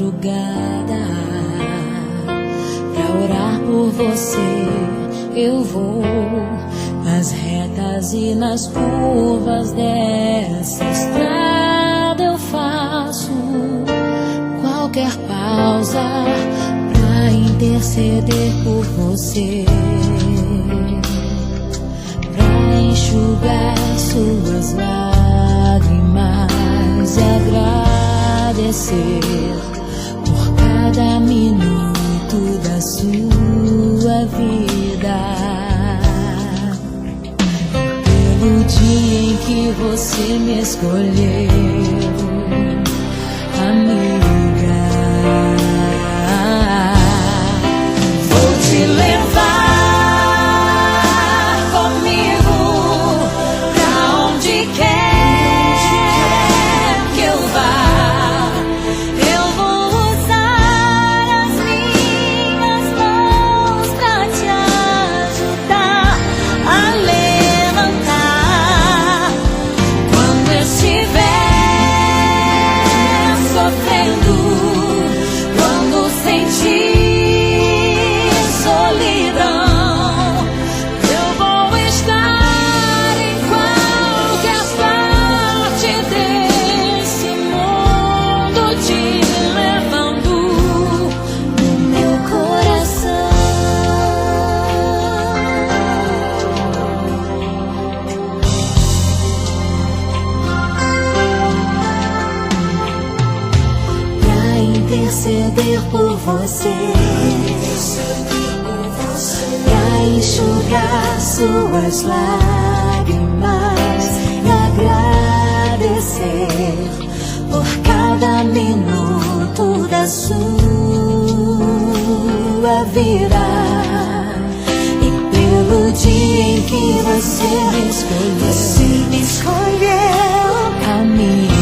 madrugada pra orar por você. Eu vou nas retas e nas curvas dessa estrada. Eu faço qualquer pausa pra interceder por você, pra enxugar suas lágrimas e agradecer por cada minuto da sua vida, pelo dia em que você me escolheu, amiga. Vou te levar comigo pra onde quer que eu vá. Eu vou usar as minhas mãos pra te ajudar a levantar quando estiver sofrendo, quando sentir solidão. Eu vou estar em qualquer parte desse mundo, te levando no meu coração. Pra interceder por você, pra enxugar suas lágrimas e agradecer por cada minuto da sua vida, e pelo dia em que você me escolheu, amiga.